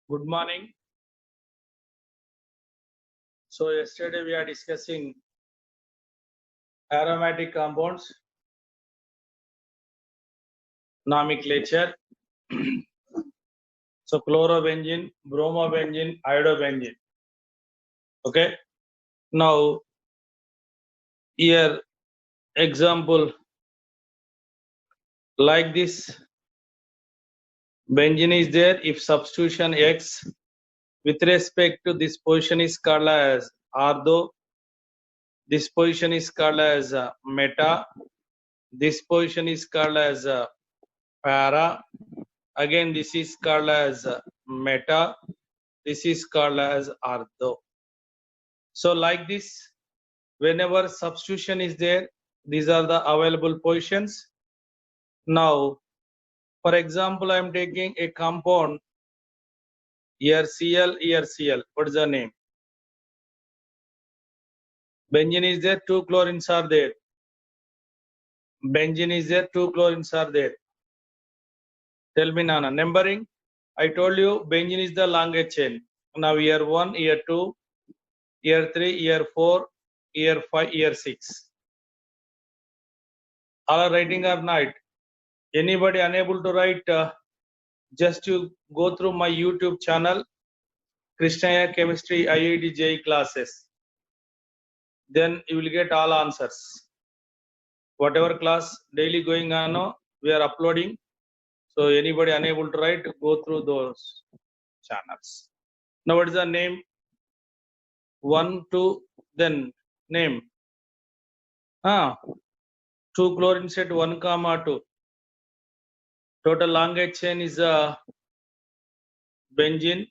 Good morning. So yesterday we are discussing aromatic compounds, nomenclature. So chlorobenzene, bromobenzene, iodobenzene. Okay. Now here example like this. Benzene is there. If substitution X with respect to this position is called as ortho. This position is called as meta. This position is called as para. Again, this is called as meta. This is called as ortho. So like this, whenever substitution is there, these are the available positions. Now, for example, I am taking a compound here Cl, here Cl. What is the name? Benzene is there, 2 chlorines are there. Benzene is there, 2 chlorines are there. Tell me, Nana. Numbering, I told you benzene is the longest chain. Now here 1, here 2, here 3, here 4, here 5, here 6. All are writing or not? Anybody unable to write, just to go through my YouTube channel, Krishnaya Chemistry IIT JEE classes. Then you will get all answers. Whatever class daily going on, we are uploading. So anybody unable to write, go through those channels. Now what is the name? 1, 2, then name. 2 chlorine set 1, 2. Total longest chain is benzene,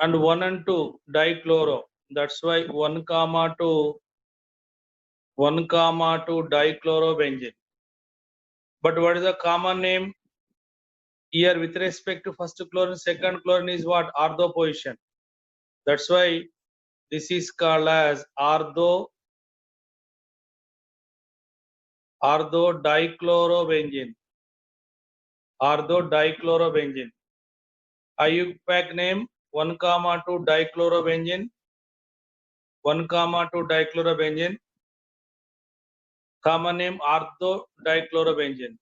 and 1 and 2 dichloro. That's why 1, 2, 1, 2 dichlorobenzene. But what is the common name? Here with respect to first chlorine, second chlorine is what? Ortho position. That's why this is called as ortho dichlorobenzene. Ortho dichlorobenzene. IUPAC name 1, 2 dichlorobenzene. 1, 2 dichlorobenzene. Common name ortho dichlorobenzene.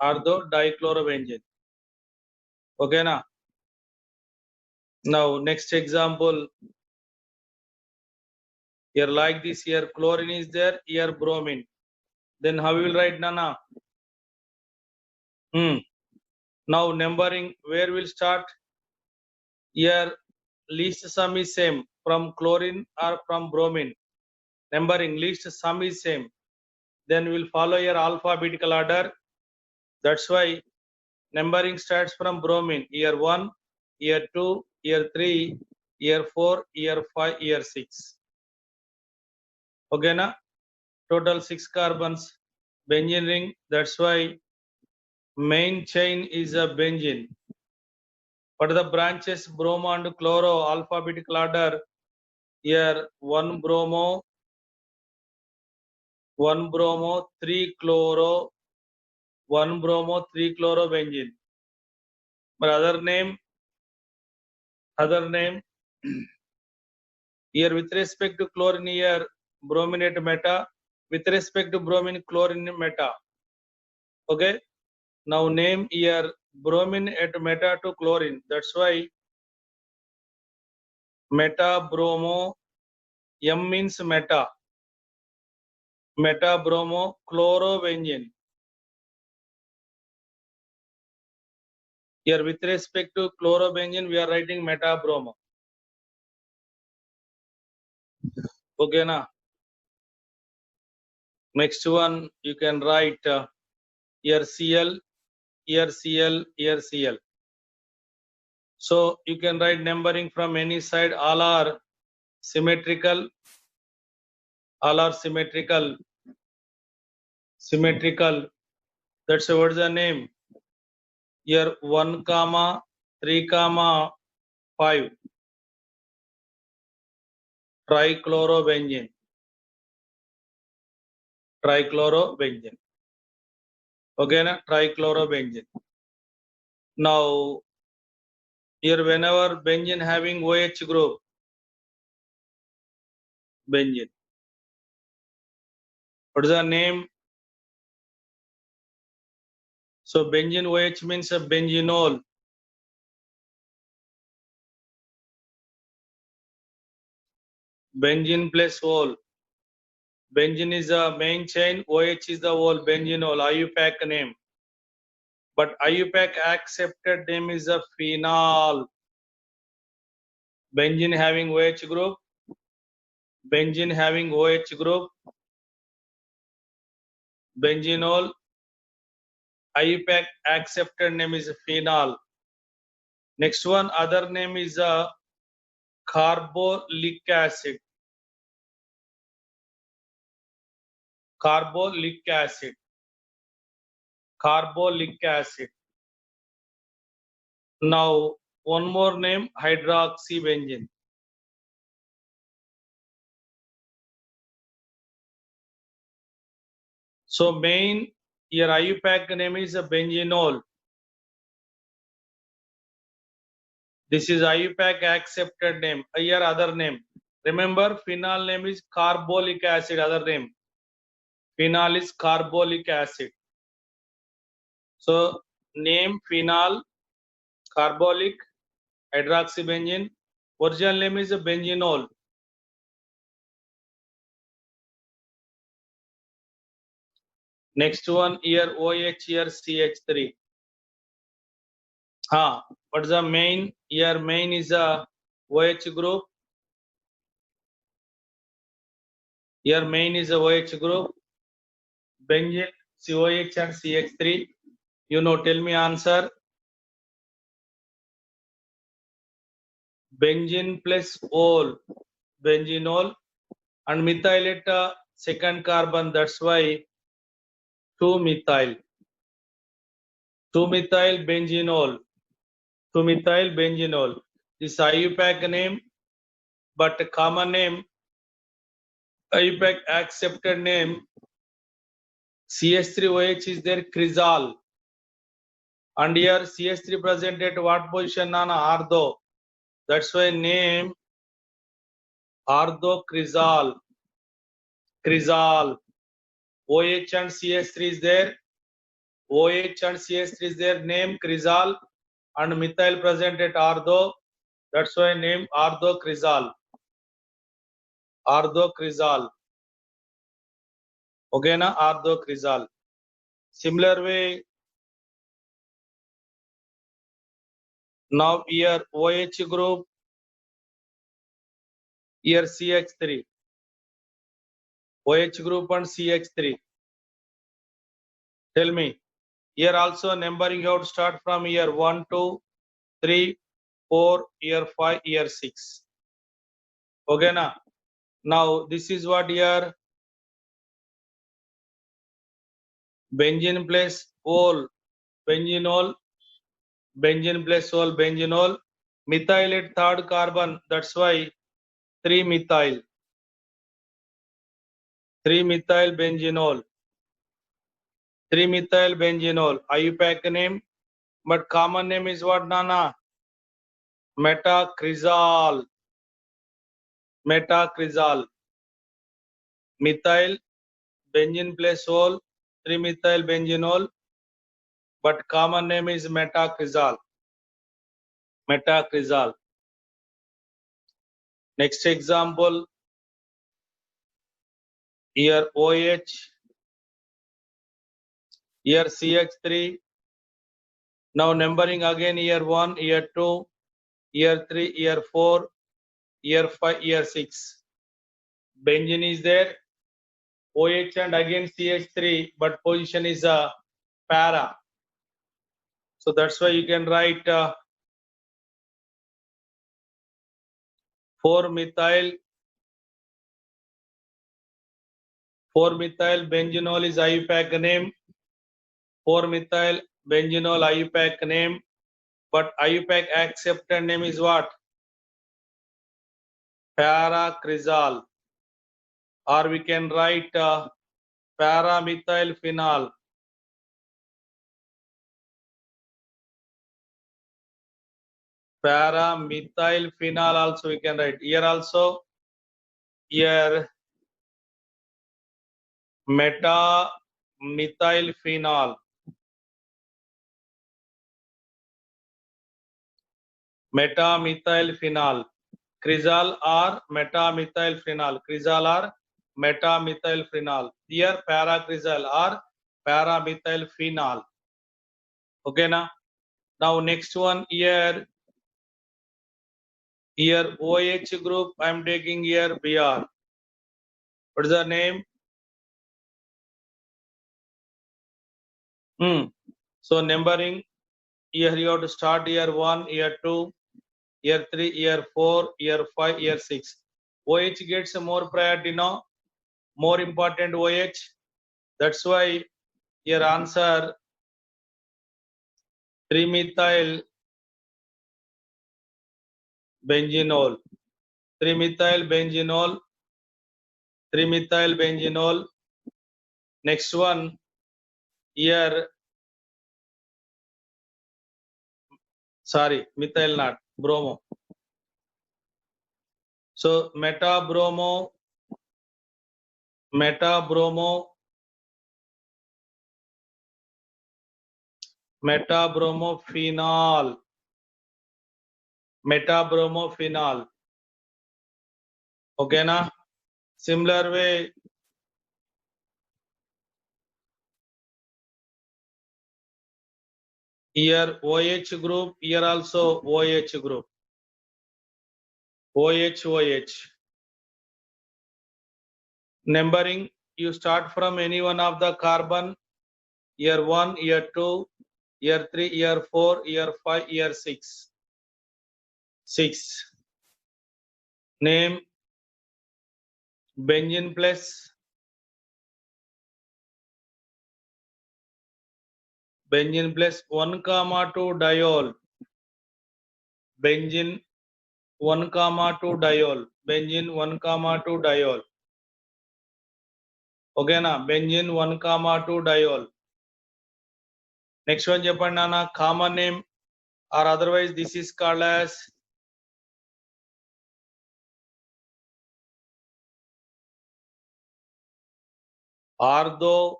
Ortho dichlorobenzene. Okay, na? Now next example. Here like this, here chlorine is there, here bromine. Then how we will write, Nana? Now numbering, where will start? Here least sum is same from chlorine or from bromine. Numbering least sum is same. Then we will follow your alphabetical order. That's why numbering starts from bromine. Here 1, here 2, here 3, here 4, here 5, here 6. Okay, na? Total 6 carbons. Benzene ring. That's why main chain is a benzene. What are the branches? Bromo and chloro, alphabetical order. Here 1 bromo, 3 chloro, 1 bromo, 3 chlorobenzene. But other name. Here with respect to chlorine, here brominate meta. With respect to bromine, chlorine meta. Okay. Now name here bromine at meta to chlorine. That's why meta bromo. M means meta. Meta bromo chlorobenzene. Here with respect to chlorobenzene, we are writing meta bromo. Okay, na? Next one, you can write here Cl, here Cl, here Cl. So you can write numbering from any side. All are symmetrical. All are symmetrical. Symmetrical. That's what is the name. Here 1, 3, 5. Trichlorobenzene. Trichlorobenzene. Okay, na? Trichlorobenzene. Now, here whenever benzene having OH group, benzene. What is the name? So benzene OH means a benzenol. Benzene plus ol. Benzene is the main chain, OH is the whole benzenol, IUPAC name. But IUPAC accepted name is a phenol. Benzene having OH group, benzene having OH group, benzenol, IUPAC accepted name is phenol. Next one, other name is a carbolic acid. Carbolic acid. Carbolic acid. Now, one more name, hydroxybenzene. So main your IUPAC name is a benzenol. This is IUPAC accepted name. Here other name. Remember, phenol name is carbolic acid. Other name. Phenol is carbolic acid. So name phenol, carbolic, hydroxybenzene. Original name is a benzenol. Next one here OH here CH3. What is the main? Here main is a OH group. Here main is a OH group. Benzene, COH and CH3. You know, tell me answer. Benzene plus ol, benzenol, and methylate second carbon. That's why 2-methyl. 2-methyl benzenol. 2-methyl benzenol. This IUPAC name, but common name, IUPAC accepted name, CH3OH is there, crizal. And here CH3 present at what position, Nana? Ortho. That's why name orthocrizal. Crizal. OH and CH3 is there. OH and CH3 is their name crizal and methyl present at ortho. That's why name orthocrizal. Orthocrizal. Okay, na? Orthocrizal. Similar way, now here OH group, here CH3. OH group and CH3. Tell me. Here also numbering out start from here 1, 2, 3, 4, here 5, here 6. Okay, na? Now this is what here benzene plus ol, benzenol, benzene plus ol, benzenol, methylate third carbon. That's why 3-methyl. 3-methyl benzenol. 3-methyl benzenol. IUPAC name, but common name is what, Nana? Metacrizal. Metacrizal. Methyl, benzene plus ol, 3-methyl benzenol, but common name is metacrizal. Metacrizal. Next example, here OH, here CH3. Now numbering again, here 1, here 2, here 3, here 4, here 5, here 6. Benzene is there, OH and again CH3, but position is a para. So that's why you can write 4-methyl. 4-methyl benzenol is IUPAC name. 4-methyl benzenol IUPAC name, but IUPAC accepted name is what? Paracrizal, or we can write paramethyl phenol. Para-methyl phenol also we can write. Here also, here meta-methyl phenol. Meta-methyl phenol. Crizal or meta-methyl phenol. Crizal or meta-methyl phenol. Here para-crizal or para-methyl phenol. Okay na? Now next one here OH group I am taking here Br. What is the name? So numbering here you have to start year 1, year 2, year 3, year 4, year 5, year 6. OH gets more priority now, more important OH. That's why your answer 3-methyl benzenol. 3-methyl benzenol. 3-methyl benzenol. Next one here, sorry, methyl not, bromo. So meta-bromo, meta-bromo, meta-bromophenol, meta-bromophenol. Okay na? Similar way, here OH group, here also OH group. OH. Numbering, you start from any one of the carbon, year 1, year 2, year 3, year 4, year 5, year 6. 6. Name benzene plus 1, 2 diol. Benzene 1, 2 diol. Benzene 1, 2 diol. Okay na? Benzene 1, 2 diol. Next one చెప్పండి నాన్న, common name or otherwise this is called as ortho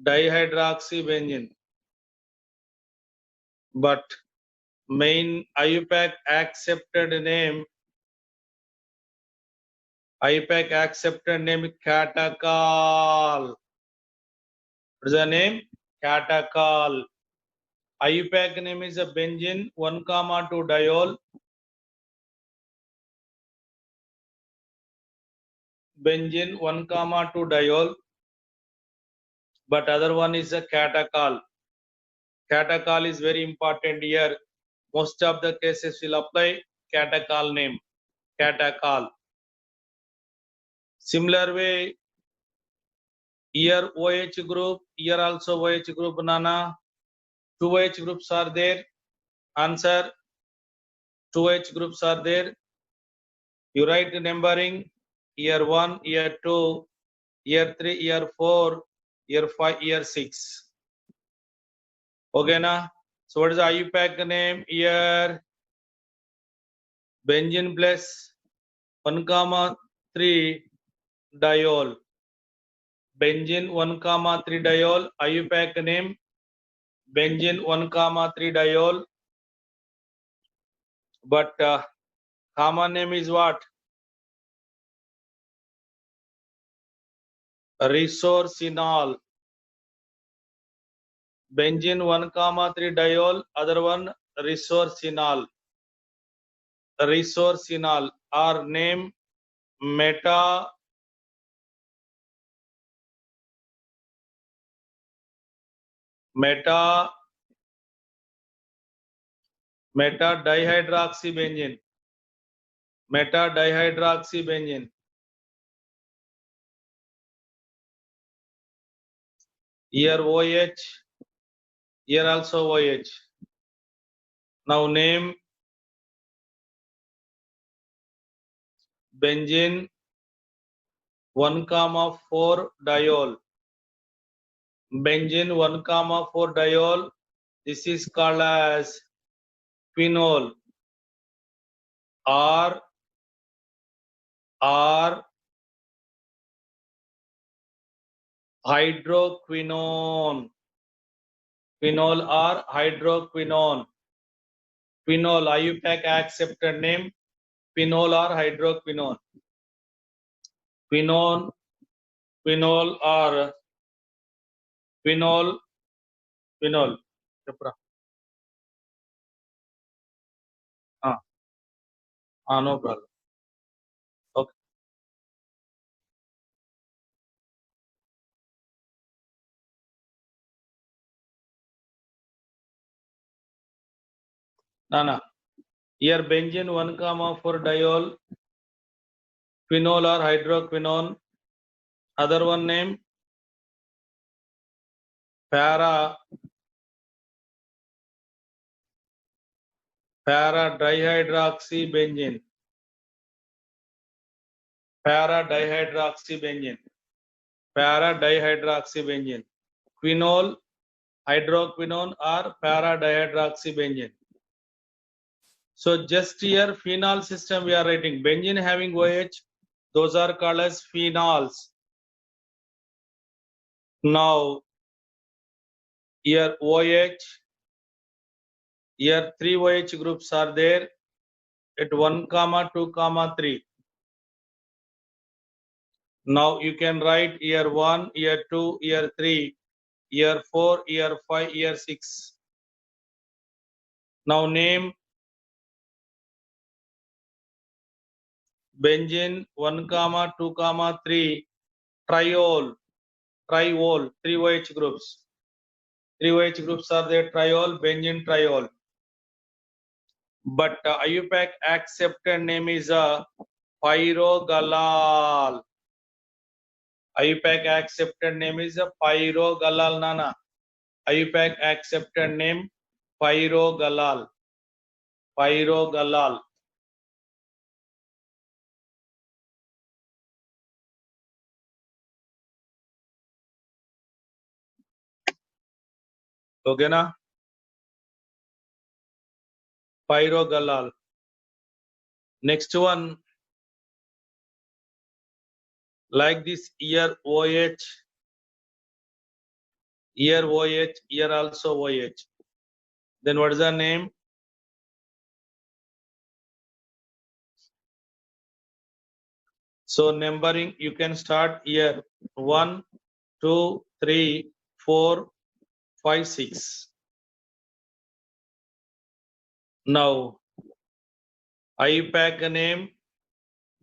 dihydroxybenzene. But main IUPAC accepted name catechol. What is the name? Catechol. IUPAC name is a benzene 1, 2 diol. Benzene 1, 2 diol. But other one is a catechol. Catechol is very important here. Most of the cases will apply catechol name. Catechol. Similar way, here OH group, here also OH group, Nana. 2 OH groups are there. Answer, 2 OH groups are there. You write the numbering, year 1, year 2, year 3, year 4, year 5, year 6. Okay na? So what is the IUPAC name here? Benzene plus 1, 3 diol. Benzene 1, 3 diol. IUPAC name benzene 1, 3 diol. But common name is what? Resorcinol. Benzene 1, 3 diol. Other one resorcinol. Resorcinol or name meta dihydroxybenzene. Dihydroxybenzene. Here OH, here also OH. Now name benzene 1, 4 diol. Benzene 1,4 diol. This is called as quinol or hydroquinone. Quinol or hydroquinone. Quinol, IUPAC accepted name. Quinol or hydroquinone. Quinol or quinol. Chepra. No problem. Okay. Nana. Here benzene 1,4 diol. Quinol or hydroquinone. Other one name para-dihydroxybenzene. Para-dihydroxybenzene. Quinol, hydroquinone or para-dihydroxybenzene. So just here phenol system we are writing. Benzene having OH, those are called as phenols. Now here OH, here 3 OH groups are there at 1, 2, 3. Now you can write here 1, here 2, here 3, here 4, here 5, here 6. Now name benzene 1, 2, 3 triol, 3 OH groups. 3 OH groups are there, triol, benzene triol. But IUPAC accepted name is pyrogalal. IUPAC accepted name is pyrogalal, Nana. IUPAC accepted name pyrogalal. Pyrogalal. Okay, na? Pyrogalal. Next one, like this, here OH, here OH, here also OH. Then what is the name? So numbering, you can start here 1, 2, 3, 4, 5, 6. Now IUPAC name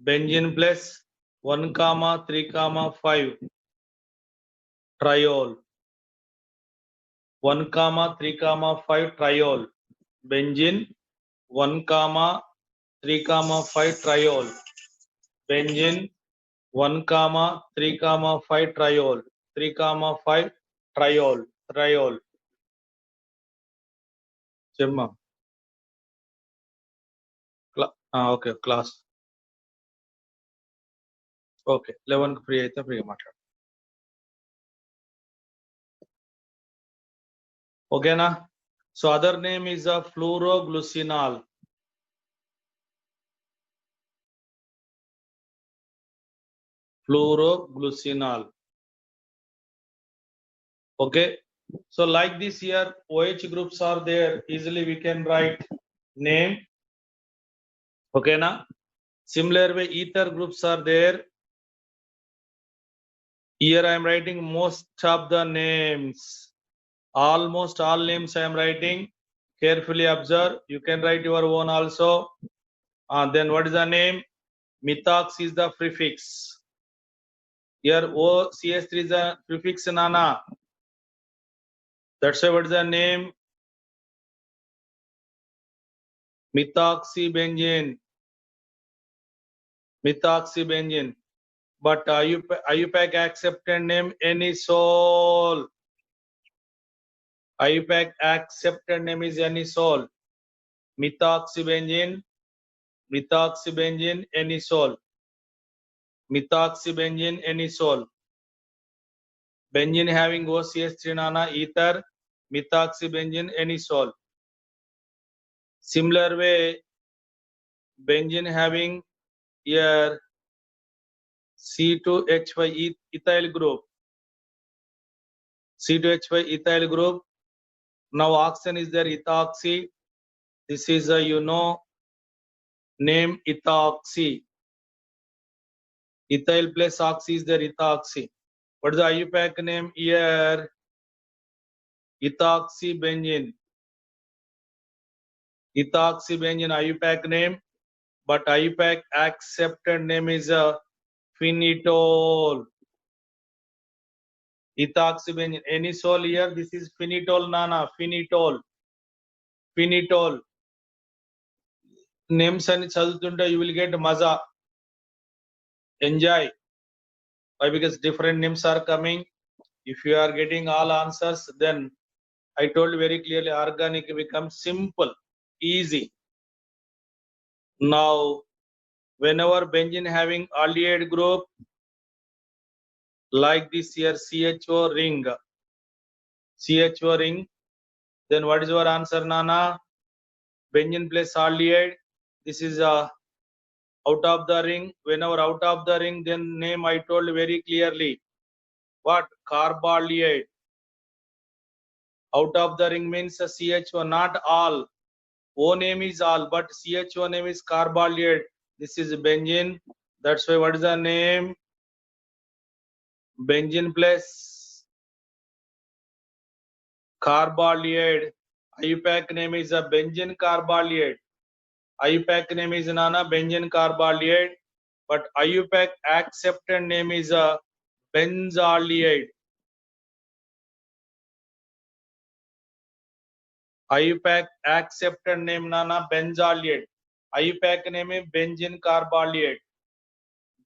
benzene plus 1, 3, 5 triol. 1, 3, 5 triol. Benzene 1, 3, 5 triol. Benzene 1, 3, 5 triol. 3, 5 triol. Chemma. Okay, class. Okay, 11 free aithe free matladu. Okay na? So other name is a fluoroglucinol. Fluoroglucinol. Okay. So like this here, OH groups are there. Easily we can write name. Okay na? Similar way, ether groups are there. Here I am writing most of the names. Almost all names I am writing. Carefully observe. You can write your own also. Then what is the name? Methox is the prefix. Here OCH3 is the prefix, Nana. That's why what is the name? Methoxybenzene. Methoxybenzene. But IUPAC accepted name anisole. IUPAC accepted name is anisole. Methoxybenzene. Methoxybenzene anisole. Methoxybenzene anisole. Benzene having OCH3 nana, ether, methoxybenzene, anisole. Similar way, benzene having here C2H5 ethyl group. C2H5 ethyl group. Now oxygen is there, ethoxy. This is a name ethoxy. Ethyl plus oxy is there, ethoxy. What is the IUPAC name here? Ethoxybenzene. Ethoxybenzene IUPAC name, but IUPAC accepted name is a phenol. Ethoxybenzene. Anisole here, this is phenol nana, phenol. Phenol. Names and చదువుతుంటే you will get maza. Enjoy. Why? Because different names are coming. If you are getting all answers, then I told very clearly organic becomes simple, easy. Now, whenever benzene having aldehyde group like this here, CHO ring, then what is your answer, Nana? Benzene plus aldehyde. This is out of the ring. Whenever out of the ring, then name I told very clearly. What? Carbaldehyde. Out of the ring means CHO, not all. O name is all, but CHO name is carbaldehyde. This is benzene. That's why what is the name? Benzene plus carbaldehyde. IUPAC name is a benzene carbaldehyde. IUPAC name is Nana benzene carbaldehyde, but IUPAC accepted name is a benzaldehyde. IUPAC accepted name Nana benzaldehyde. IUPAC name is benzene carbaldehyde.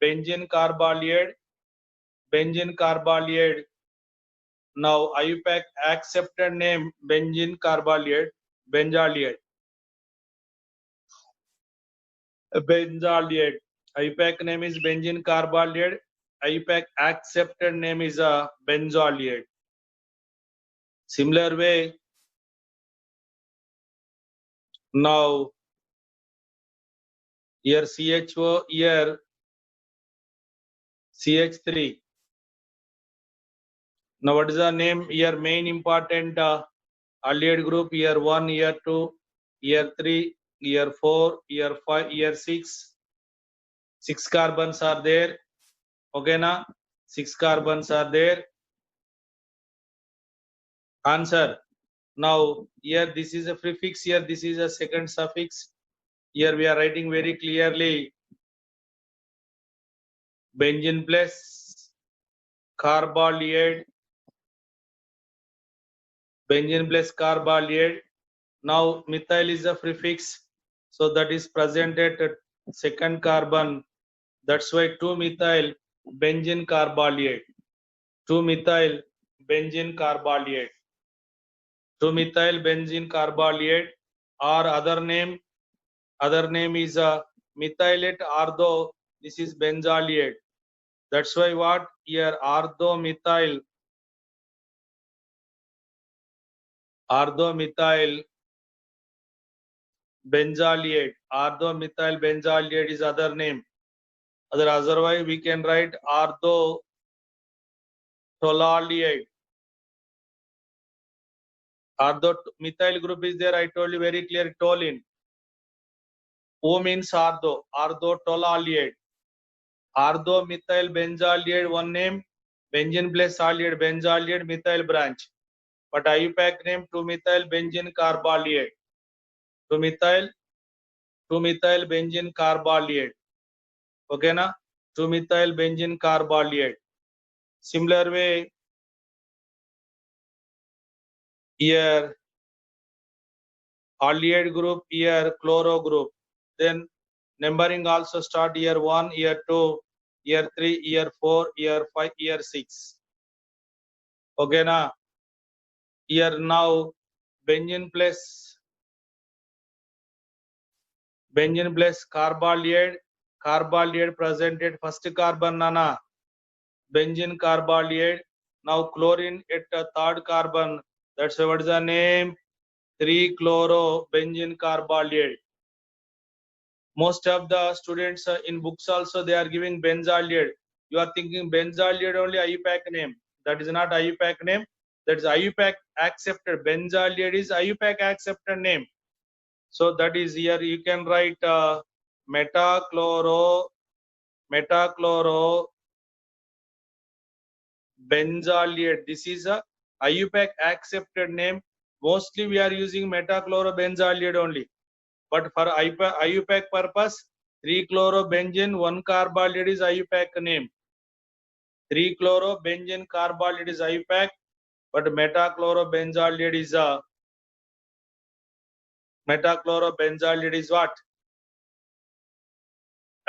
Benzene carbaldehyde. Benzene carbaldehyde. Now IUPAC accepted name benzene carbaldehyde. Benzaldehyde. Benzaldehyde. IUPAC name is benzene carbaldehyde. IUPAC accepted name is a benzaldehyde. Similar way, now here CHO, here CH3. Now what is the name here? Main important aldehyde group here 1, here 2, here 3, here 4, here 5, here 6. 6 carbons are there. Okay, na? 6 carbons are there. Answer. Now here this is a prefix, here this is a second suffix. Here we are writing very clearly benzene plus carbaldehyde. Benzene plus carbaldehyde. Now methyl is a prefix, so that is presented at second carbon. That's why 2-methyl benzene carbaldehyde. 2-methyl benzene carbaldehyde. 2-methyl benzene carbaldehyde, or other name is a methylate ortho. This is benzaldehyde. That's why what here orthomethyl benzaldehyde. Orthomethyl benzaldehyde is other name. Otherwise we can write orthotolaldehyde. Orthomethyl group is there. I told you very clear. Toluene. O means orthotolaldehyde. Orthomethyl benzaldehyde one name. Benzene plus aldehyde, benzaldehyde, methyl branch. But IUPAC name 2-methyl benzene carbaldehyde. 2-methyl benzene carbaldehyde. Okay, na? 2-methyl benzene carbaldehyde. Similar way, here aldehyde group, here chloro group. Then numbering also start here 1, here 2, here 3, here 4, here 5, here 6. Okay, na? Here now benzene plus carbaldehyde presented first carbon, Nana. Benzene carbaldehyde. Now chlorine at the third carbon. That's why what is the name? 3-chlorobenzene carbonyl. Most of the students in books also they are giving benzaldehyde. You are thinking benzaldehyde only IUPAC name. That is not IUPAC name. That is IUPAC accepted. Benzaldehyde is IUPAC accepted name. So that is here you can write metachloro benzaldehyde. This is a IUPAC accepted name. Mostly we are using metachlorobenzaldehyde only. But for IUPAC purpose, 3-chlorobenzene 1-carbonyl is IUPAC name. 3-chlorobenzene carbonyl is IUPAC, but metachlorobenzaldehyde is what?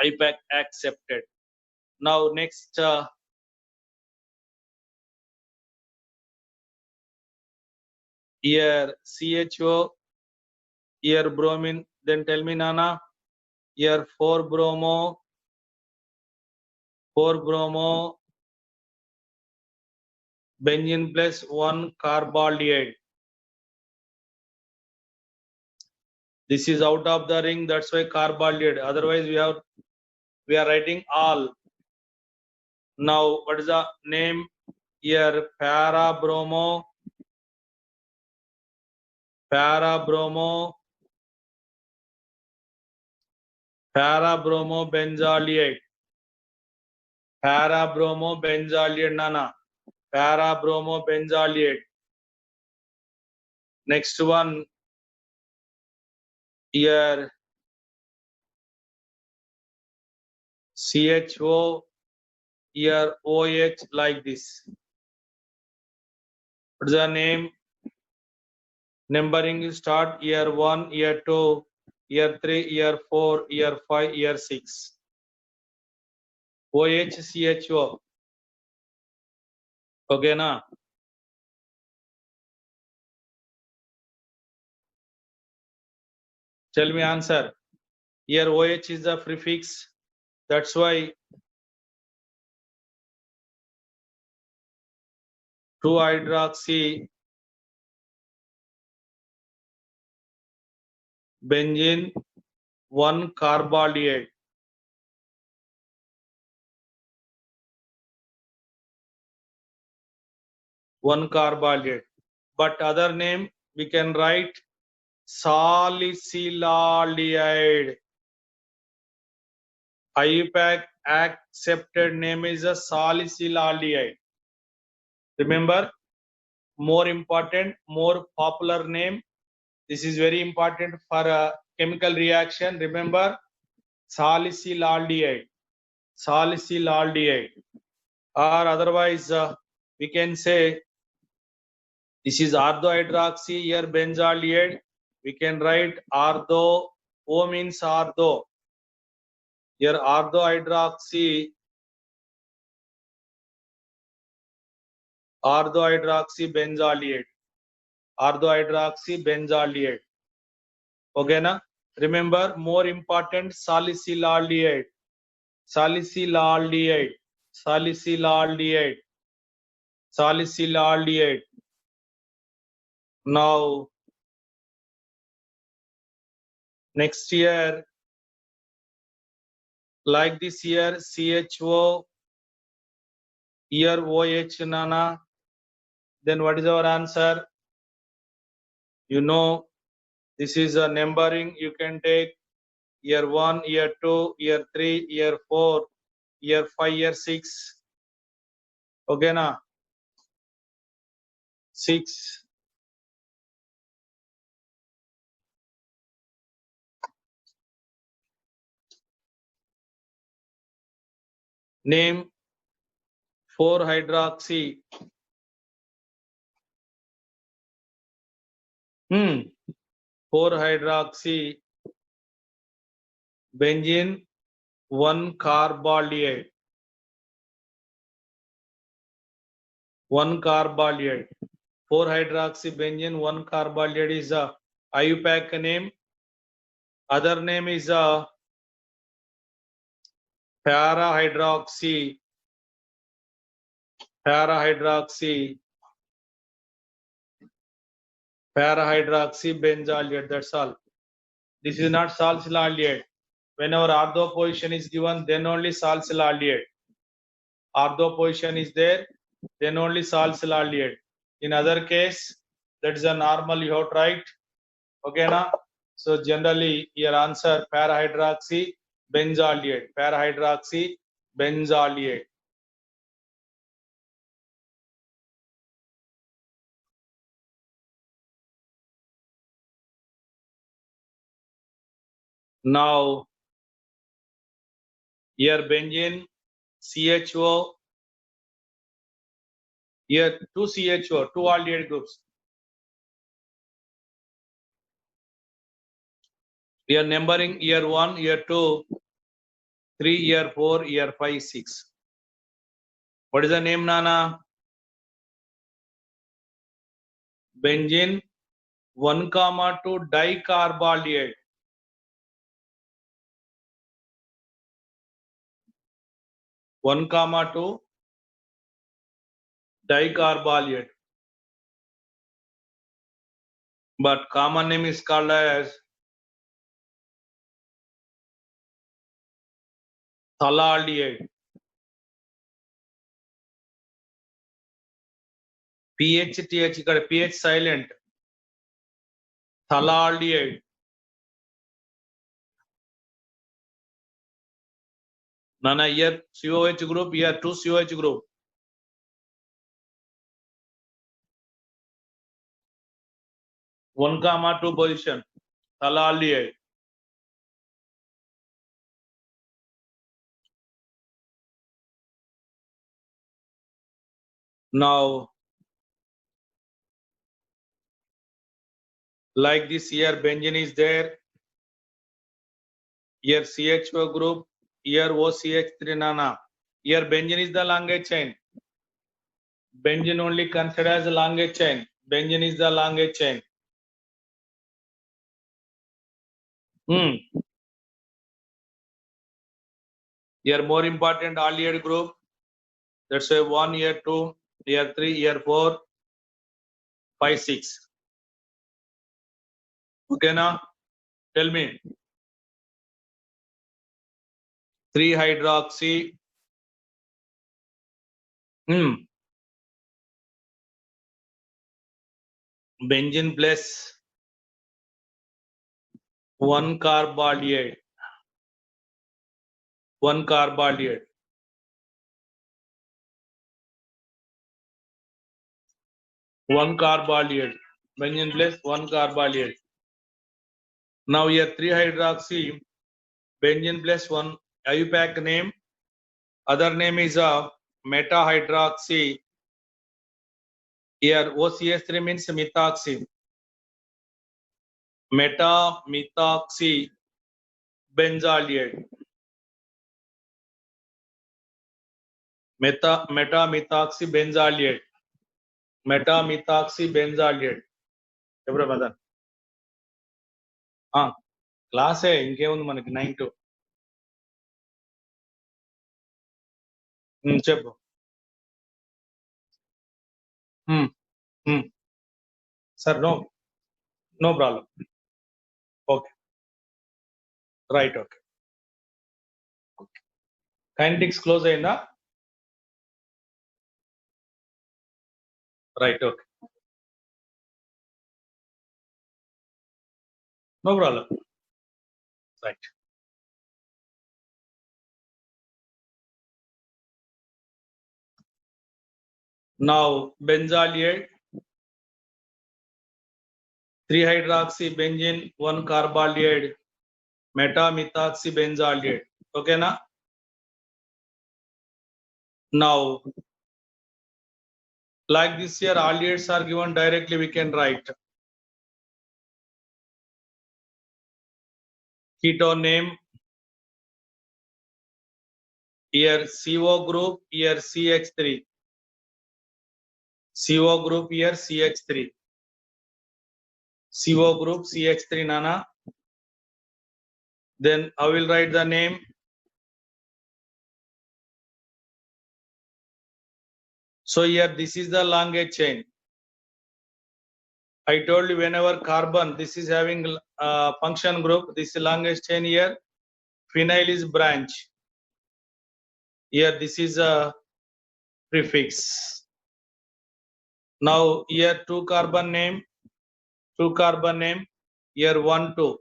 IUPAC accepted. Now next here CHO, here bromine. Then tell me Nana, here 4-bromo benzene plus 1-carbonyl. This is out of the ring, that's why carbonyl. Otherwise we are writing all. Now what is the name here? Para-bromo benzaldehyde. Nana. Para-bromo benzaldehyde. Next one here CHO, here OH like this. What is the name? Numbering start year 1, year 2, year 3, year 4, year 5, year 6. OHCHO. Okay, na? Tell me answer. Here OH is the prefix. That's why 2-hydroxy benzene 1-carbonyl. But other name we can write salicylaldehyde. IUPAC accepted name is a salicylaldehyde. Remember, more important, more popular name. This is very important for a chemical reaction. Remember, salicylaldehyde. Or otherwise, we can say this is orthohydroxy, here benzaldehyde. We can write ortho, O means ortho. Here orthohydroxy benzaldehyde. Okay, na? Remember, more important, salicylaldehyde. Now, next year, like this year, CHO, here OH, Nana. Then what is our answer? You know, this is a numbering. You can take year 1, year 2, year 3, year 4, year 5, year 6. Okay, na? 6. Name 4-hydroxy. 4-hydroxy benzene 1-carbonyl. 4-hydroxy benzene 1-carbonyl is a IUPAC name. Other name is a para-hydroxy Para-hydroxy benzaldehyde. That's all. This is not salicylaldehyde. Whenever ortho position is given, then only salicylaldehyde. Ortho position is there, then only salicylaldehyde. In other case, that is a normal you have to write. Okay, na? So generally your answer para-hydroxy benzaldehyde. Para-hydroxy benzaldehyde. Now here benzene, CHO, here two CHO, two aldehyde groups. We are numbering year 1, year 2, 3, year 4, year 5, 6. What is the name, Nana? Benzene 1,2 dicarbonaldehyde. 1,2 dicarbonaldehyde. But common name is called as phthalaldehyde. PH ఇక్కడ PH silent. Phthalaldehyde. Nana here COH group, here 2 COH group. One comma 2 position. Phthalaldehyde. Now, like this here, benzene is there. Here CHO group, here OCH3 Nana. Here benzene is the longest chain. Benzene only considered as the longest chain. Benzene is the longest chain. Here more important aldehyde group. That's why 1, year 2, year 3, year 4, 5, 6. Okay, now tell me. 3 hydroxy. Benzene plus 1 carbonaldehyde. 1 carbonaldehyde. 1 carbonaldehyde. Benzene plus 1 carbonaldehyde. Now here 3 hydroxy. Benzene plus 1 IUPAC name. Other name is meta hydroxy. Here OCH3 means methoxy. Meta methoxy benzaldehyde. Meta methoxy benzaldehyde. Meta methoxy benzaldehyde. ఎవరు మదన్ క్లాసే ఇంకేముంది మనకి 9 to చెప్పు sir no problem okay right okay kinetics close అయిందా right okay no problem right now benzaldehyde 3 hydroxy benzene 1 carbonaldehyde meta methoxy benzaldehyde. Okay na? Now like this here aldehydes are given directly, we can write ketone name. Here CO group, here CH3. CO group here CH3. CO group CH3 Nana. Then I will write the name. So here this is the longest chain. I told you whenever carbon, this is having function group, this is longest chain here. Phenyl is branch. Here this is a prefix. Now here two carbon name. Here 1, 2.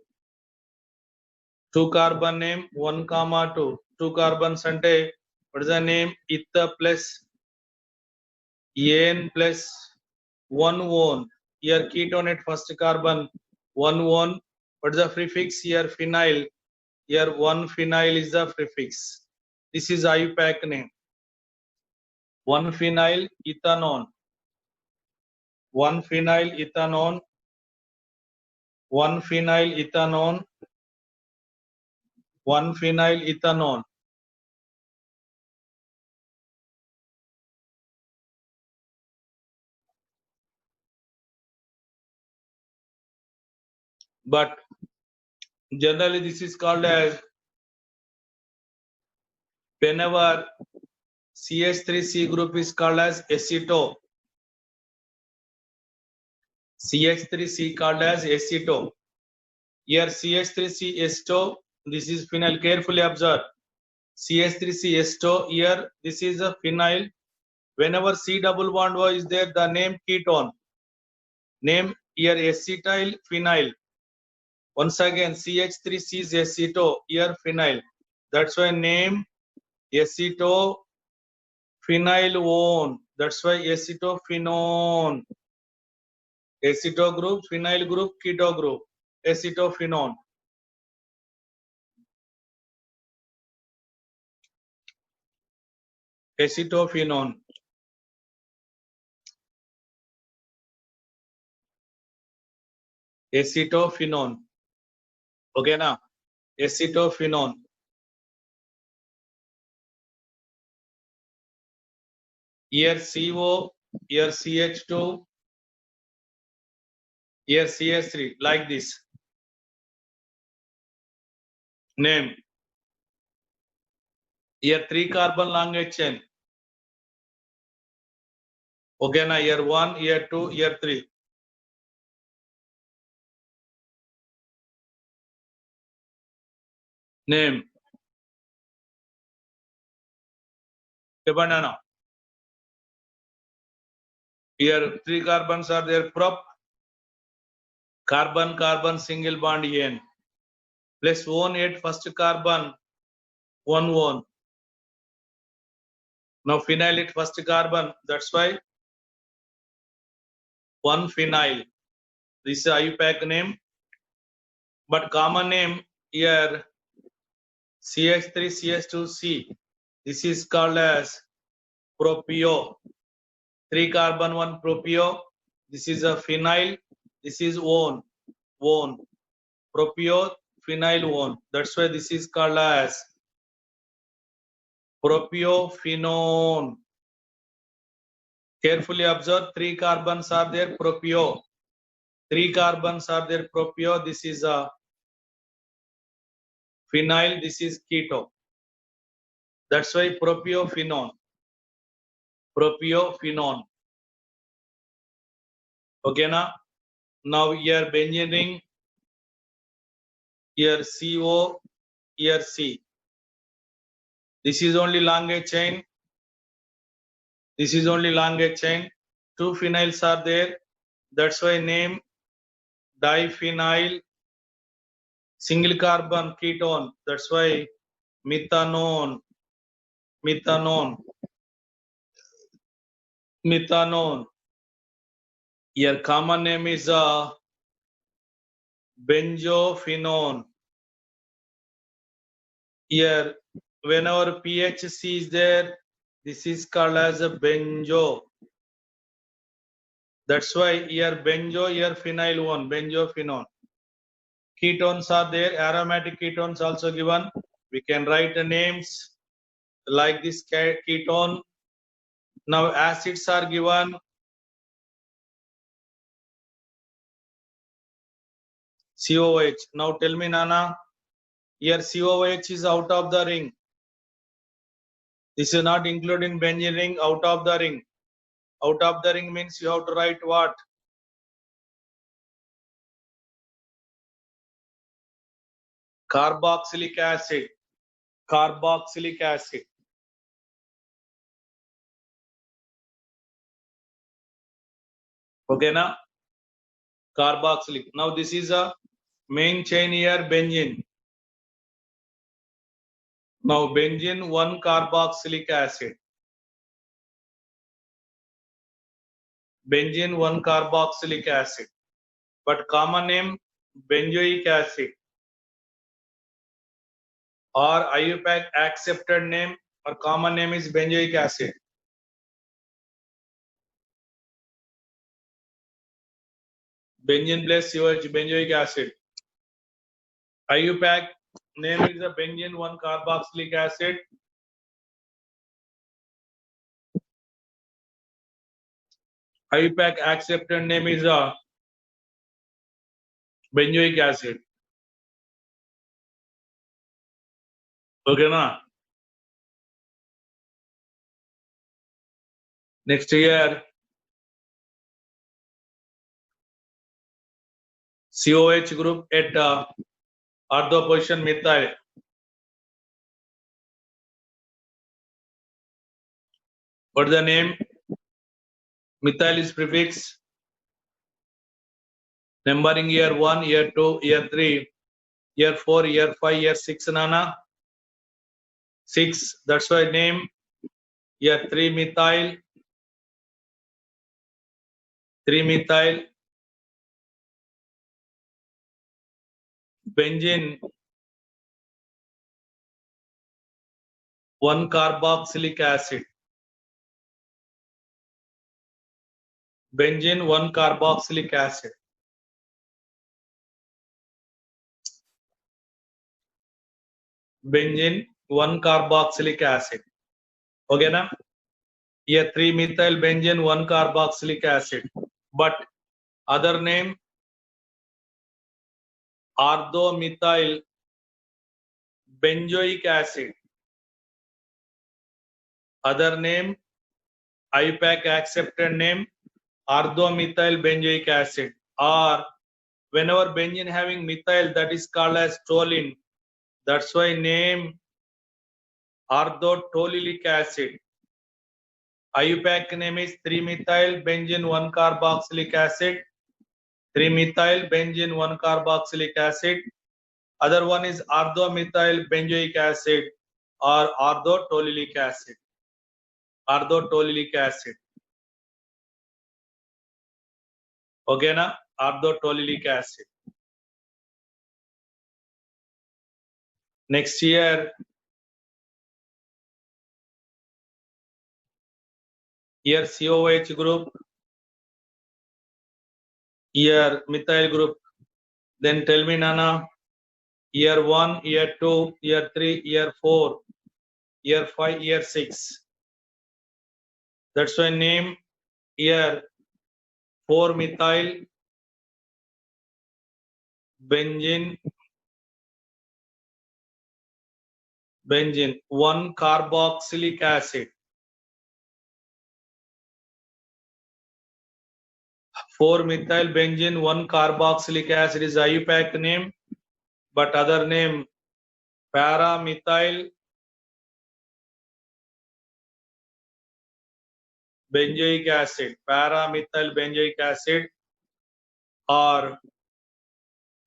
2 carbon name 1, 2. 2 carbons ante what is the name? Ether plus N plus 1 one. Here ketone at first carbon 1 one. What is the prefix here? Phenyl. Here 1 phenyl is the prefix. This is IUPAC name. 1 phenyl ethanol. 1 phenyl ethanol. 1 phenyl ethanol. 1 phenyl ethanol. But generally this is called as whenever CH3C group is called as aceto. CH3C called as aceto. Here CH3C aceto, this is phenyl. Carefully observe. CH3C aceto, here this is a phenyl. Whenever C double bond O is there, the name ketone. Name here acetyl phenyl. Once again, CH3C is aceto, here phenyl. That's why name aceto phenylone. That's why acetophenone. Aceto group, phenyl group, keto group. Acetophenone. Acetophenone. Acetophenone. Okay now. Acetophenone. Here CO, here CH2, here CH3, like this. Name. Here 3 carbon longest chain. Okay now, here 1, here 2, here 3. Name. Now. Here 3 carbons are there. Prop. Carbon, carbon, single bond N. Plus 1 at first carbon, 1 1. Now phenyl at first carbon. That's why 1 phenyl. This is IUPAC name. But common name here CH3, CH2C. This is called as propio. 3 carbon 1 propio. This is a phenyl. This is one. Propio, phenyl one. That's why this is called as propiophenone. Carefully observe, 3 carbons are there, propio. 3 carbons are there, propio. This is a phenyl. This is keto. That's why propiophenone. Propiophenone. Okay na? Now here benzene ring. Here CO. Here C. This is only longest chain. This is only longest chain. 2 phenyls are there. That's why name diphenyl single carbon ketone. That's why methanone. Here common name is benzophenone. Here whenever PHC is there, this is called as a benzo. That's why here benzo, here phenyl one, benzophenone. Ketones are there, aromatic ketones also given. We can write the names like this ketone. Now acids are given. COH. Now tell me, Nana, here COH is out of the ring. This is not included in benzene ring, out of the ring. Out of the ring means you have to write what? Carboxylic acid. Carboxylic acid. Okay, na? Carboxylic. Now this is a main chain here, benzene. Now benzene 1 carboxylic acid. Benzene 1 carboxylic acid. But common name benzoic acid. Or IUPAC accepted name or common name is benzoic acid. Benzene plus COH, benzoic acid. IUPAC name is a benzene 1 carboxylic acid. IUPAC accepted name is a benzoic acid. Okay, na? Next here, COH group at ortho position methyl. What is the name? Methyl is prefix. Numbering year 1, year 2, year 3, year 4, year 5, year 6, Nana. 6. That's why name. Year 3 methyl. 3 methyl. Benzene 1 carboxylic acid. Benzene 1 carboxylic acid. Benzene 1 carboxylic acid. Okay, na? Here 3 methyl benzene 1 carboxylic acid. But other name orthomethyl benzoic acid. Other name IUPAC accepted name orthomethyl benzoic acid. Or whenever benzene having methyl, that is called as toluene. That's why name orthotoluenic acid. IUPAC name is 3 methyl benzene 1 carboxylic acid. 3 methyl benzene 1 carboxylic acid. Other one is orthomethyl benzoic acid or orthotoluenic acid. Orthotoluenic acid. Okay, na? Orthotoluenic acid. Next year, here COH group, here methyl group. Then tell me, Nana, year 1, year 2, year 3, year 4, year 5, year 6. That's why name here 4 methyl benzene 1 carboxylic acid. 4 methyl benzene 1 carboxylic acid is IUPAC name, but other name paramethyl benzoic acid. Paramethyl benzoic acid or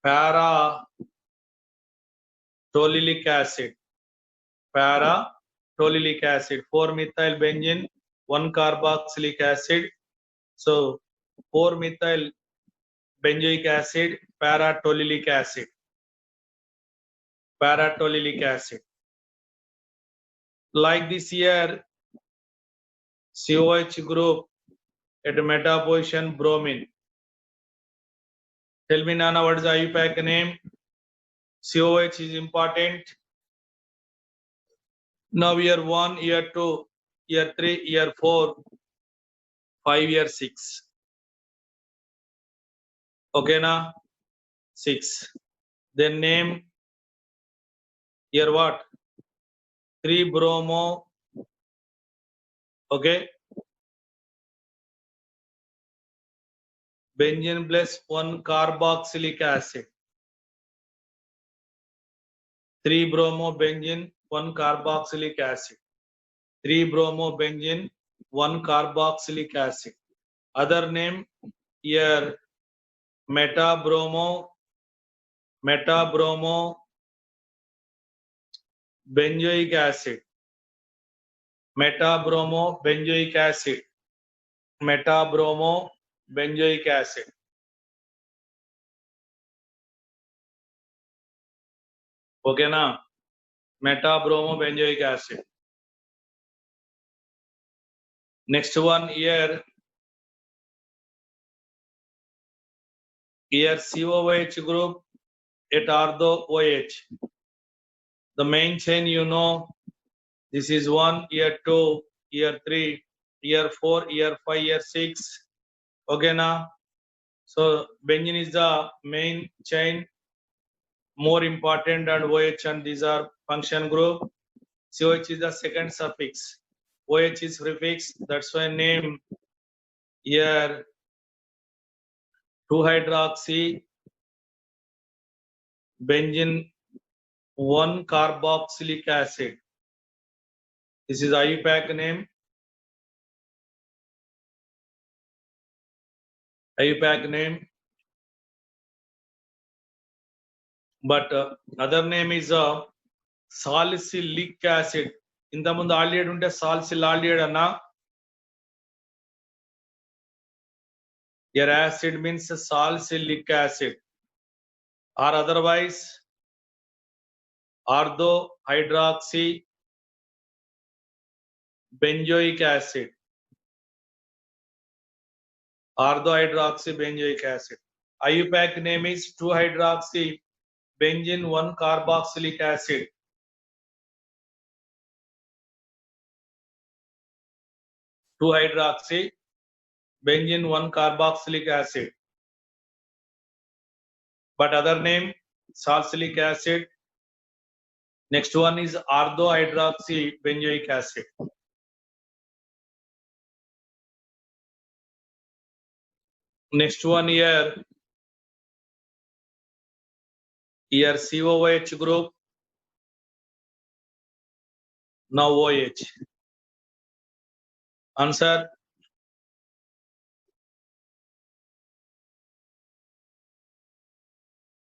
para-toluenic acid. Para-toluenic acid. 4 methyl benzene 1 carboxylic acid. So 4 methyl benzoic acid, para-toluenic acid. Para-toluenic acid. Like this here, COH group at meta position bromine. Tell me, Nana, what is the IUPAC name? COH is important. Now year 1, year 2, year 3, year 4, 5, year 6. Okay, na? 6. Then name year what? 3 bromo. Okay. benzene plus 1 carboxylic acid. 3-bromobenzene 1 carboxylic acid. 3-bromobenzene 1 carboxylic acid. Other name here metabromo benzoic acid. Metabromo benzoic acid. Metabromo benzoic acid. Okay na? Metabromo benzoic acid. Next one here COOH group at ortho OH. The main chain you know, this is 1, here 2, here 3, here 4, here 5, here 6. Okay na? So benzene is the main chain, more important, and OH and these are function group. COH is the second suffix. OH is prefix. That's why name here 2-hydroxy benzene 1 carboxylic acid. This is IUPAC name. IUPAC name. But other name is salicylic acid. In the mundu aldehyde unte salicyl aldehyde anna. Your acid means salicylic acid, or otherwise ortho-hydroxy benzoic acid. Ortho-hydroxy benzoic acid. IUPAC name is 2-hydroxy benzene 1 carboxylic acid. 2-hydroxy benzene 1 carboxylic acid. But other name salicylic acid. Next one is ortho-hydroxy benzoic acid. Next one here COOH group. Now OH. Answer.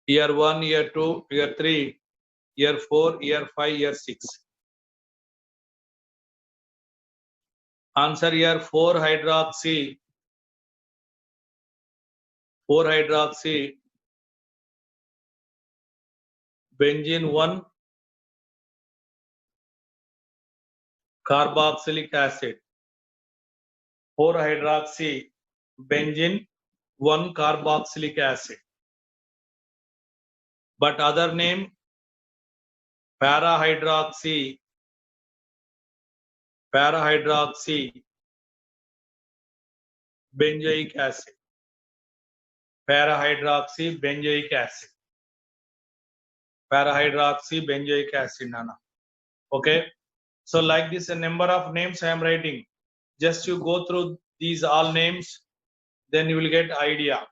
Year 1, year 2, year 3, year 4, year 5, year 6. Answer here 4-hydroxy benzene 1 carboxylic acid. 4-hydroxy benzene 1 carboxylic acid. But other name para-hydroxy benzoic acid. Para-hydroxy benzoic acid. Para-hydroxy benzoic acid, Nana. Okay. So like this, a number of names I am writing. Just you go through these all names, then you will get idea.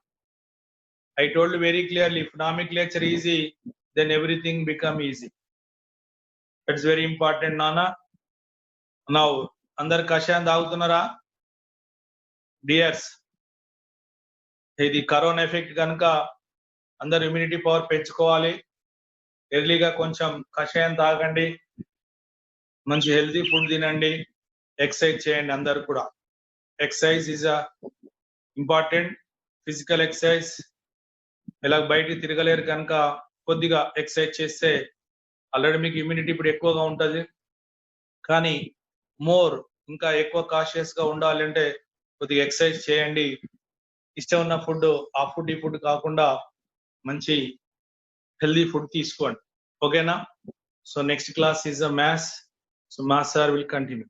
I told you very clearly, if nomenclature easy, then everything become easy. That's very important, Nana. Now, andar kashan taagutunnara? Dears, ఇది corona effect కనుక అందరు immunity power పెంచుకోవాలి. ఎర్లీగా కొంచెం కషాయం తాగండి, మంచి healthy food తినండి, ఎక్సర్సైజ్ చేయండి. అందరు కూడా exercise is important. Physical exercise. ఇలా బయటికి తిరగలేరు కనుక కొద్దిగా ఎక్సర్సైజ్ చేస్తే ఆల్రెడీ మీకు ఇమ్యూనిటీ ఇప్పుడు ఎక్కువగా ఉంటుంది. కానీ మోర్ ఇంకా ఎక్కువ కాషియస్ గా ఉండాలంటే కొద్దిగా ఎక్సర్సైజ్ చేయండి. ఇష్టం ఉన్న ఫుడ్ ఆ ఫుడ్ ఈ ఫుడ్ కాకుండా మంచి హెల్దీ ఫుడ్ తీసుకోండి. ఓకేనా? So next class is a maths. So maths sir will continue.